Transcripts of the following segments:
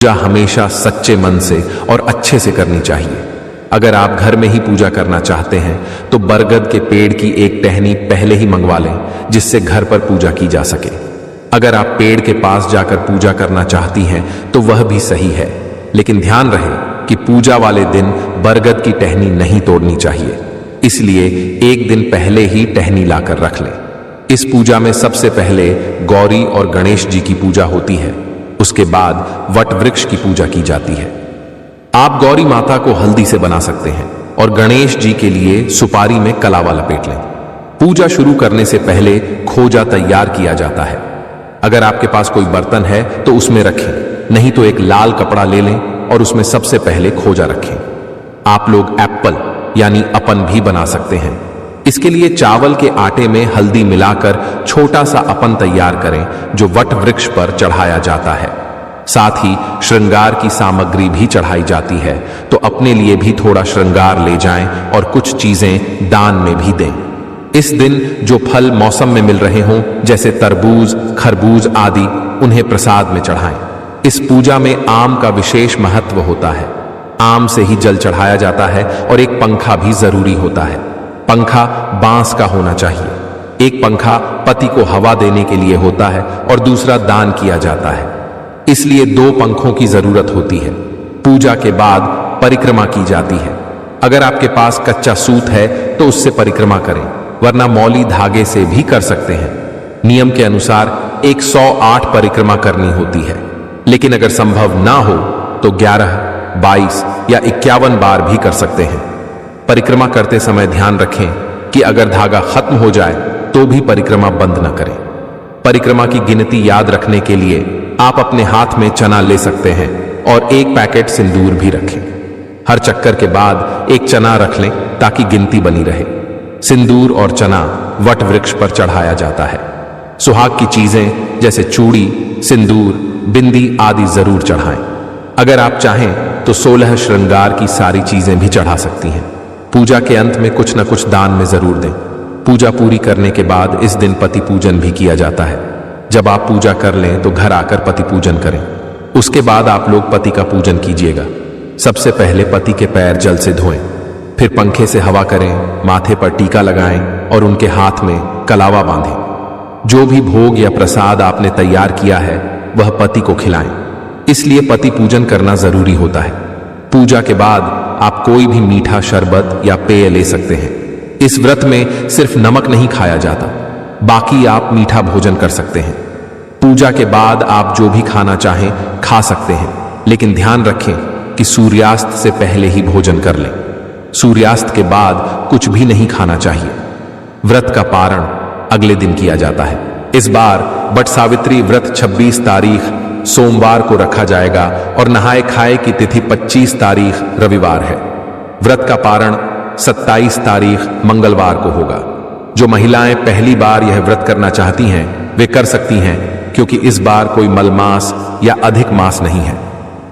पूजा हमेशा सच्चे मन से और अच्छे से करनी चाहिए। अगर आप घर में ही पूजा करना चाहते हैं तो बरगद के पेड़ की एक टहनी पहले ही मंगवा लें, जिससे घर पर पूजा की जा सके। अगर आप पेड़ के पास जाकर पूजा करना चाहती हैं तो वह भी सही है, लेकिन ध्यान रहे कि पूजा वाले दिन बरगद की टहनी नहीं तोड़नी चाहिए, इसलिए एक दिन पहले ही टहनी लाकर रख लें। इस पूजा में सबसे पहले गौरी और गणेश जी की पूजा होती है, उसके बाद वट वृक्ष की पूजा की जाती है। आप गौरी माता को हल्दी से बना सकते हैं और गणेश जी के लिए सुपारी में कलावा लपेट लें। पूजा शुरू करने से पहले खोजा तैयार किया जाता है। अगर आपके पास कोई बर्तन है तो उसमें रखें, नहीं तो एक लाल कपड़ा ले लें और उसमें सबसे पहले खोजा रखें। आप लोग एप्पल यानी अपन भी बना सकते हैं। इसके लिए चावल के आटे में हल्दी मिलाकर छोटा सा अपन तैयार करें, जो वट वृक्ष पर चढ़ाया जाता है। साथ ही श्रृंगार की सामग्री भी चढ़ाई जाती है, तो अपने लिए भी थोड़ा श्रृंगार ले जाएं और कुछ चीजें दान में भी दें। इस दिन जो फल मौसम में मिल रहे हों, जैसे तरबूज, खरबूज आदि, उन्हें प्रसाद में चढ़ाएं। इस पूजा में आम का विशेष महत्व होता है। आम से ही जल चढ़ाया जाता है और एक पंखा भी जरूरी होता है। पंखा बांस का होना चाहिए। एक पंखा पति को हवा देने के लिए होता है और दूसरा दान किया जाता है, इसलिए 2 पंखों की जरूरत होती है। पूजा के बाद परिक्रमा की जाती है। अगर आपके पास कच्चा सूत है तो उससे परिक्रमा करें, वरना मौली धागे से भी कर सकते हैं। नियम के अनुसार 108 परिक्रमा करनी होती है, लेकिन अगर संभव ना हो तो 11, 22 या 51 बार भी कर सकते हैं। परिक्रमा करते समय ध्यान रखें कि अगर धागा खत्म हो जाए तो भी परिक्रमा बंद न करें। परिक्रमा की गिनती याद रखने के लिए आप अपने हाथ में चना ले सकते हैं और 1 पैकेट सिंदूर भी रखें। हर चक्कर के बाद 1 चना रख लें ताकि गिनती बनी रहे। सिंदूर और चना वट वृक्ष पर चढ़ाया जाता है। सुहाग की चीजें जैसे चूड़ी, सिंदूर, बिंदी आदि जरूर चढ़ाएं। अगर आप चाहें तो 16 श्रृंगार की सारी चीजें भी चढ़ा सकती हैं। पूजा के अंत में कुछ न कुछ दान में जरूर दें। पूजा पूरी करने के बाद इस दिन पति पूजन भी किया जाता है। जब आप पूजा कर लें तो घर आकर पति पूजन करें। उसके बाद आप लोग पति का पूजन कीजिएगा। सबसे पहले पति के पैर जल से धोएं, फिर पंखे से हवा करें, माथे पर टीका लगाएं और उनके हाथ में कलावा बांधें। जो भी भोग या प्रसाद आपने तैयार किया है वह पति को खिलाएं, इसलिए पति पूजन करना जरूरी होता है। पूजा के बाद आप कोई भी मीठा शरबत या पेय ले सकते हैं। इस व्रत में सिर्फ नमक नहीं खाया जाता, बाकी आप मीठा भोजन कर सकते हैं। पूजा के बाद आप जो भी खाना चाहें खा सकते हैं, लेकिन ध्यान रखें कि सूर्यास्त से पहले ही भोजन कर लें। सूर्यास्त के बाद कुछ भी नहीं खाना चाहिए। व्रत का पारण अगले दिन किया जाता है। इस बार वट सावित्री व्रत 26 तारीख सोमवार को रखा जाएगा और नहाए खाए की तिथि 25 तारीख रविवार है। व्रत का पारण 27 तारीख मंगलवार को होगा। जो महिलाएं पहली बार यह व्रत करना चाहती हैं वे कर सकती हैं, क्योंकि इस बार कोई मलमास या अधिक मास नहीं है।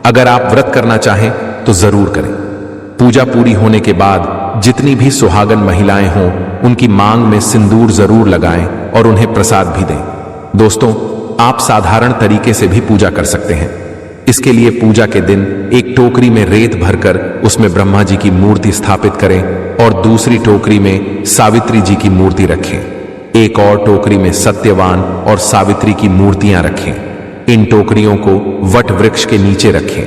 अगर आप व्रत करना चाहें तो जरूर करें। पूजा पूरी होने के बाद जितनी भी सुहागन महिलाएं हों उनकी मांग में सिंदूर जरूर लगाएं और उन्हें प्रसाद भी दें। दोस्तों, आप साधारण तरीके से भी पूजा कर सकते हैं। इसके लिए पूजा के दिन एक टोकरी में रेत भरकर उसमें ब्रह्मा जी की मूर्ति स्थापित करें और दूसरी टोकरी में सावित्री जी की मूर्ति रखें। एक और टोकरी में सत्यवान और सावित्री की मूर्तियां रखें। इन टोकरियों को वट वृक्ष के नीचे रखें।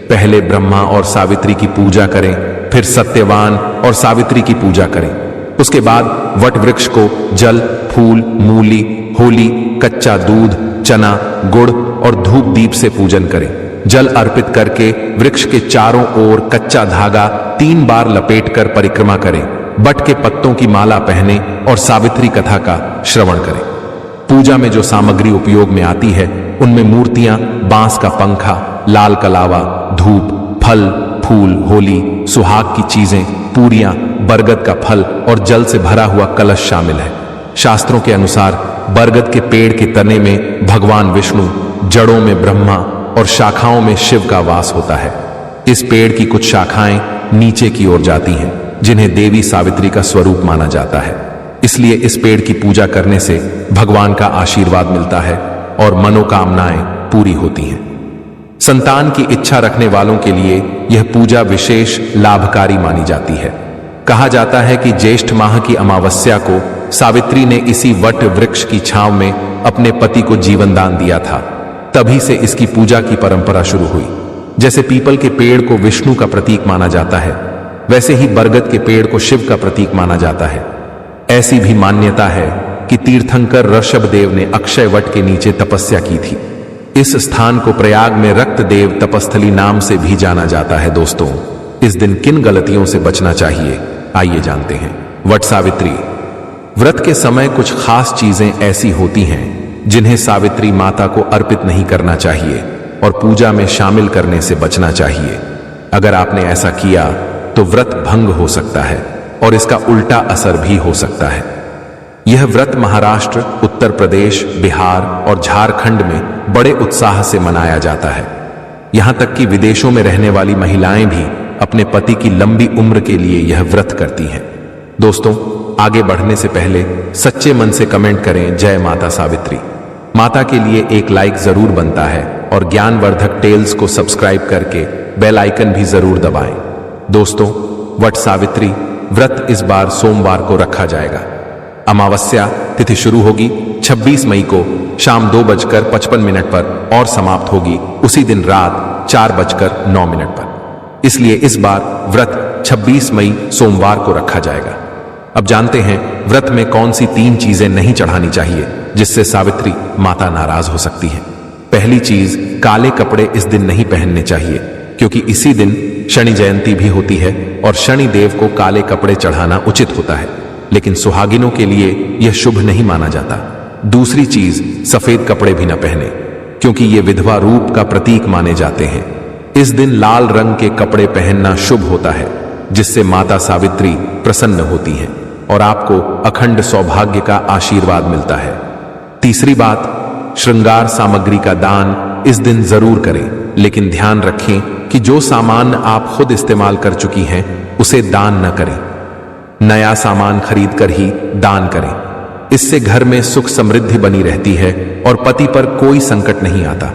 पहले ब्रह्मा और सावित्री की पूजा करें, फिर सत्यवान और सावित्री की पूजा करें। उसके बाद वट वृक्ष को जल, फूल, मूली, होली, कच्चा दूध, चना, गुड़ और धूप दीप से पूजन करें। जल अर्पित करके वृक्ष के चारों ओर कच्चा धागा 3 बार लपेटकर परिक्रमा करें। बट के पत्तों की माला पहने और सावित्री कथा का श्रवण करें। पूजा में जो सामग्री उपयोग में आती है उनमें मूर्तियां, बांस का पंखा, लाल कलावा, धूप, फल, फूल, होली, सुहाग की चीजें, पूरियां, बरगद का फल और जल से भरा हुआ कलश शामिल है। शास्त्रों के अनुसार बरगद के पेड़ के तने में भगवान विष्णु, जड़ों में ब्रह्मा और शाखाओं में शिव का वास होता है। इस पेड़ की कुछ शाखाएं नीचे की ओर जाती हैं, जिन्हें देवी सावित्री का स्वरूप माना जाता है। इसलिए इस पेड़ की पूजा करने से भगवान का आशीर्वाद मिलता है और मनोकामनाएं पूरी होती हैं। संतान की इच्छा रखने वालों के लिए यह पूजा विशेष लाभकारी मानी जाती है। कहा जाता है कि ज्येष्ठ माह की अमावस्या को सावित्री ने इसी वट वृक्ष की छांव में अपने पति को जीवन दान दिया था। तभी से इसकी पूजा की परंपरा शुरू हुई। जैसे पीपल के पेड़ को विष्णु का प्रतीक माना जाता है, वैसे ही बरगद के पेड़ को शिव का प्रतीक माना जाता है। ऐसी भी मान्यता है कि तीर्थंकर ऋषभदेव ने अक्षय वट के नीचे तपस्या की थी। इस स्थान को प्रयाग में रक्त देव तपस्थली नाम से भी जाना जाता है। दोस्तों, इस दिन किन गलतियों से बचना चाहिए, आइए जानते हैं। वट सावित्री व्रत के समय कुछ खास चीजें ऐसी होती हैं जिन्हें सावित्री माता को अर्पित नहीं करना चाहिए और पूजा में शामिल करने से बचना चाहिए। अगर आपने ऐसा किया तो व्रत भंग हो सकता है और इसका उल्टा असर भी हो सकता है। यह व्रत महाराष्ट्र, उत्तर प्रदेश, बिहार और झारखंड में बड़े उत्साह से मनाया जाता है। यहां तक कि विदेशों में रहने वाली महिलाएं भी अपने पति की लंबी उम्र के लिए यह व्रत करती हैं। दोस्तों, आगे बढ़ने से पहले सच्चे मन से कमेंट करें जय माता सावित्री। माता के लिए एक लाइक जरूर बनता है और ज्ञानवर्धक टेल्स को सब्सक्राइब करके बेल आइकन भी जरूर दबाएं। दोस्तों, वट सावित्री व्रत इस बार सोमवार को रखा जाएगा। अमावस्या तिथि शुरू होगी 26 मई को शाम 2:55 पर और समाप्त होगी उसी दिन रात 4:09 पर। इसलिए इस बार व्रत 26 मई सोमवार को रखा जाएगा। अब जानते हैं व्रत में कौन सी 3 चीजें नहीं चढ़ानी चाहिए जिससे सावित्री माता नाराज हो सकती है। पहली चीज, काले कपड़े इस दिन नहीं पहनने चाहिए, क्योंकि इसी दिन शनि जयंती भी होती है और शनि देव को काले कपड़े चढ़ाना उचित होता है, लेकिन सुहागिनों के लिए यह शुभ नहीं माना जाता। दूसरी चीज, सफेद कपड़े भी न पहने, क्योंकि ये विधवा रूप का प्रतीक माने जाते हैं। इस दिन लाल रंग के कपड़े पहनना शुभ होता है, जिससे माता सावित्री प्रसन्न होती हैं और आपको अखंड सौभाग्य का आशीर्वाद मिलता है। तीसरी बात, श्रृंगार सामग्री का दान इस दिन जरूर करें, लेकिन ध्यान रखें कि जो सामान आप खुद इस्तेमाल कर चुकी हैं उसे दान न करें। नया सामान खरीद कर ही दान करें। इससे घर में सुख समृद्धि बनी रहती है और पति पर कोई संकट नहीं आता।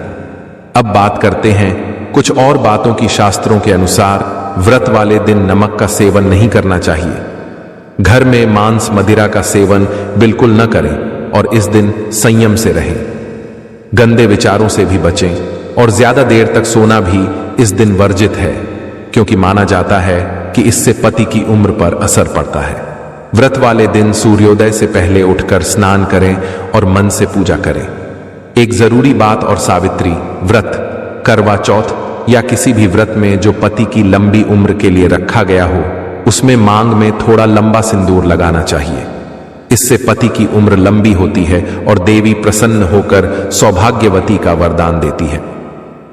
अब बात करते हैं कुछ और बातों की। शास्त्रों के अनुसार व्रत वाले दिन नमक का सेवन नहीं करना चाहिए। घर में मांस मदिरा का सेवन बिल्कुल न करें और इस दिन संयम से रहें। गंदे विचारों से भी बचें और ज्यादा देर तक सोना भी इस दिन वर्जित है, क्योंकि माना जाता है कि इससे पति की उम्र पर असर पड़ता है। व्रत वाले दिन सूर्योदय से पहले उठकर स्नान करें और मन से पूजा करें। एक जरूरी बात और, सावित्री व्रत, करवा चौथ या किसी भी व्रत में जो पति की लंबी उम्र के लिए रखा गया हो, उसमें मांग में थोड़ा लंबा सिंदूर लगाना चाहिए। इससे पति की उम्र लंबी होती है और देवी प्रसन्न होकर सौभाग्यवती का वरदान देती है।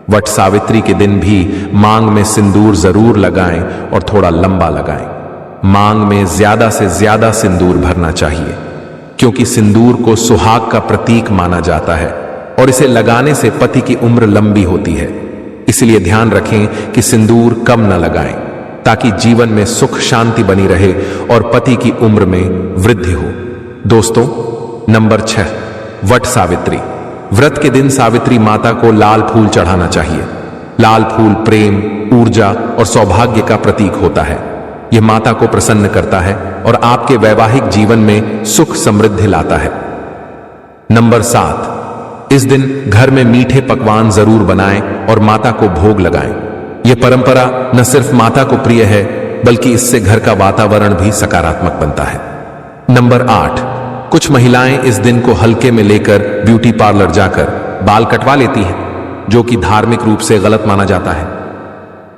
वट सावित्री के दिन भी मांग में सिंदूर जरूर लगाएं और थोड़ा लंबा लगाएं। मांग में ज्यादा से ज्यादा सिंदूर भरना चाहिए, क्योंकि सिंदूर को सुहाग का प्रतीक माना जाता है और इसे लगाने से पति की उम्र लंबी होती है। इसलिए ध्यान रखें कि सिंदूर कम न लगाएं, ताकि जीवन में सुख शांति बनी रहे और पति की उम्र में वृद्धि हो। दोस्तों, नंबर 6, वट सावित्री व्रत के दिन सावित्री माता को लाल फूल चढ़ाना चाहिए। लाल फूल प्रेम, ऊर्जा और सौभाग्य का प्रतीक होता है। यह माता को प्रसन्न करता है और आपके वैवाहिक जीवन में सुख समृद्धि लाता है। नंबर 7, इस दिन घर में मीठे पकवान जरूर बनाएं और माता को भोग लगाएं। यह परंपरा न सिर्फ माता को प्रिय है, बल्कि इससे घर का वातावरण भी सकारात्मक बनता है। नंबर 8, कुछ महिलाएं इस दिन को हल्के में लेकर ब्यूटी पार्लर जाकर बाल कटवा लेती हैं, जो कि धार्मिक रूप से गलत माना जाता है।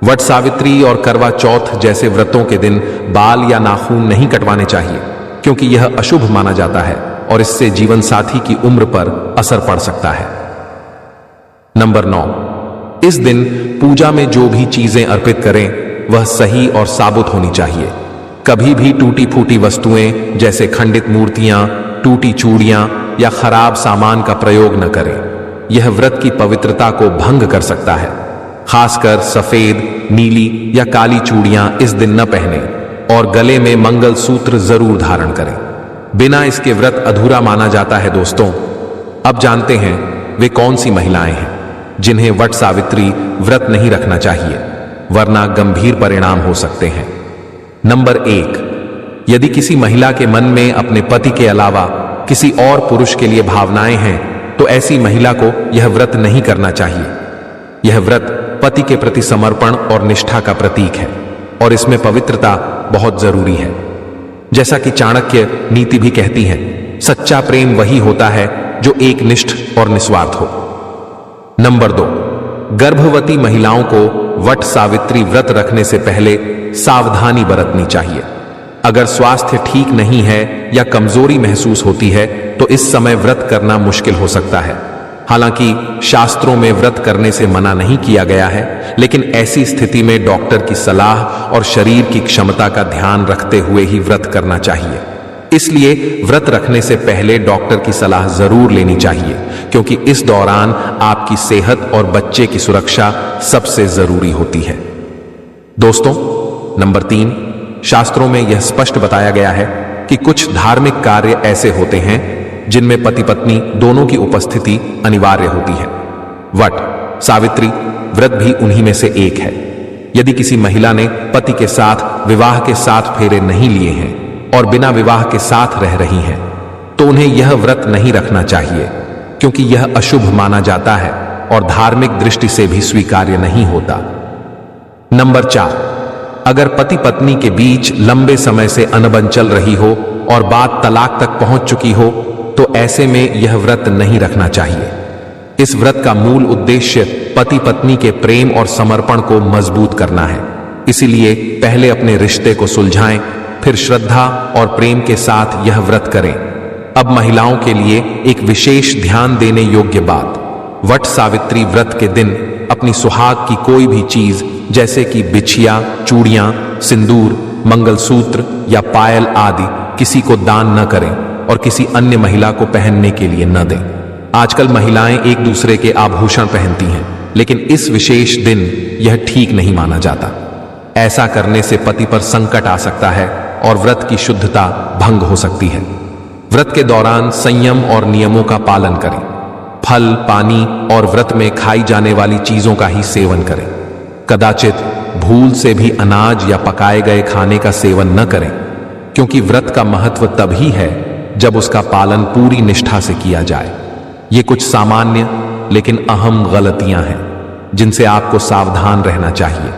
वट सावित्री और करवा चौथ जैसे व्रतों के दिन बाल या नाखून नहीं कटवाने चाहिए, क्योंकि यह अशुभ माना जाता है और इससे जीवन साथी की उम्र पर असर पड़ सकता है। नंबर 9, इस दिन पूजा में जो भी चीजें अर्पित करें वह सही और साबुत होनी चाहिए। कभी भी टूटी फूटी वस्तुएं जैसे खंडित मूर्तियां, टूटी चूड़ियां या खराब सामान का प्रयोग न करें। यह व्रत की पवित्रता को भंग कर सकता है। खासकर सफेद, नीली या काली चूड़ियां इस दिन न पहनें और गले में मंगल सूत्र जरूर धारण करें। बिना इसके व्रत अधूरा माना जाता है। दोस्तों, अब जानते हैं वे कौन सी महिलाएं हैं जिन्हें वट सावित्री व्रत नहीं रखना चाहिए, वरना गंभीर परिणाम हो सकते हैं। नंबर 1, यदि किसी महिला के मन में अपने पति के अलावा किसी और पुरुष के लिए भावनाएं हैं तो ऐसी महिला को यह व्रत नहीं करना चाहिए। यह व्रत पति के प्रति समर्पण और निष्ठा का प्रतीक है और इसमें पवित्रता बहुत जरूरी है। जैसा कि चाणक्य नीति भी कहती है, सच्चा प्रेम वही होता है जो एकनिष्ठ और निस्वार्थ हो। नंबर 2, गर्भवती महिलाओं को वट सावित्री व्रत रखने से पहले सावधानी बरतनी चाहिए। अगर स्वास्थ्य ठीक नहीं है या कमजोरी महसूस होती है तो इस समय व्रत करना मुश्किल हो सकता है। हालांकि शास्त्रों में व्रत करने से मना नहीं किया गया है, लेकिन ऐसी स्थिति में डॉक्टर की सलाह और शरीर की क्षमता का ध्यान रखते हुए ही व्रत करना चाहिए। इसलिए व्रत रखने से पहले डॉक्टर की सलाह जरूर लेनी चाहिए, क्योंकि इस दौरान आपकी सेहत और बच्चे की सुरक्षा सबसे जरूरी होती है। दोस्तों, नंबर 3, शास्त्रों में यह स्पष्ट बताया गया है कि कुछ धार्मिक कार्य ऐसे होते हैं जिनमें पति पत्नी दोनों की उपस्थिति अनिवार्य होती है। वट सावित्री व्रत भी उन्हीं में से एक है। यदि किसी महिला ने पति के साथ विवाह के 7 फेरे नहीं लिए हैं और बिना विवाह के साथ रह रही हैं, तो उन्हें यह व्रत नहीं रखना चाहिए, क्योंकि यह अशुभ माना जाता है और धार्मिक दृष्टि से भी स्वीकार्य नहीं होता। नंबर 4, अगर पति पत्नी के बीच लंबे समय से अनबन चल रही हो और बात तलाक तक पहुंच चुकी हो तो ऐसे में यह व्रत नहीं रखना चाहिए। इस व्रत का मूल उद्देश्य पति पत्नी के प्रेम और समर्पण को मजबूत करना है। इसीलिए पहले अपने रिश्ते को सुलझाएं, फिर श्रद्धा और प्रेम के साथ यह व्रत करें। अब महिलाओं के लिए एक विशेष ध्यान देने योग्य बात, वट सावित्री व्रत के दिन अपनी सुहाग की कोई भी चीज जैसे कि बिछिया, चूड़ियां, सिंदूर, मंगलसूत्र या पायल आदि किसी को दान न करें और किसी अन्य महिला को पहनने के लिए न दें। आजकल महिलाएं एक दूसरे के आभूषण पहनती हैं, लेकिन इस विशेष दिन यह ठीक नहीं माना जाता। ऐसा करने से पति पर संकट आ सकता है और व्रत की शुद्धता भंग हो सकती है। व्रत के दौरान संयम और नियमों का पालन करें। फल, पानी और व्रत में खाई जाने वाली चीजों का ही सेवन करें। कदाचित भूल से भी अनाज या पकाए गए खाने का सेवन न करें, क्योंकि व्रत का महत्व तभी है जब उसका पालन पूरी निष्ठा से किया जाए। ये कुछ सामान्य लेकिन अहम गलतियां हैं जिनसे आपको सावधान रहना चाहिए।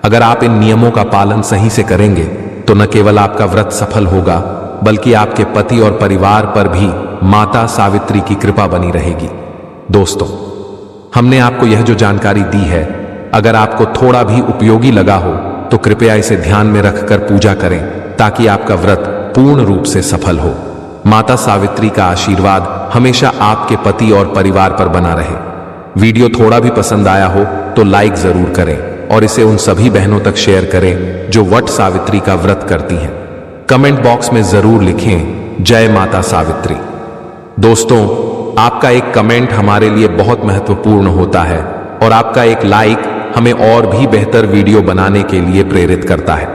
अगर आप इन नियमों का पालन सही से करेंगे तो न केवल आपका व्रत सफल होगा, बल्कि आपके पति और परिवार पर भी माता सावित्री की कृपा बनी रहेगी। दोस्तों, हमने आपको यह जो जानकारी दी है, अगर आपको थोड़ा भी उपयोगी लगा हो तो कृपया इसे ध्यान में रखकर पूजा करें, ताकि आपका व्रत पूर्ण रूप से सफल हो। माता सावित्री का आशीर्वाद हमेशा आपके पति और परिवार पर बना रहे। वीडियो थोड़ा भी पसंद आया हो तो लाइक जरूर करें और इसे उन सभी बहनों तक शेयर करें जो वट सावित्री का व्रत करती हैं। कमेंट बॉक्स में जरूर लिखें, जय माता सावित्री। दोस्तों, आपका एक कमेंट हमारे लिए बहुत महत्वपूर्ण होता है और आपका एक लाइक हमें और भी बेहतर वीडियो बनाने के लिए प्रेरित करता है।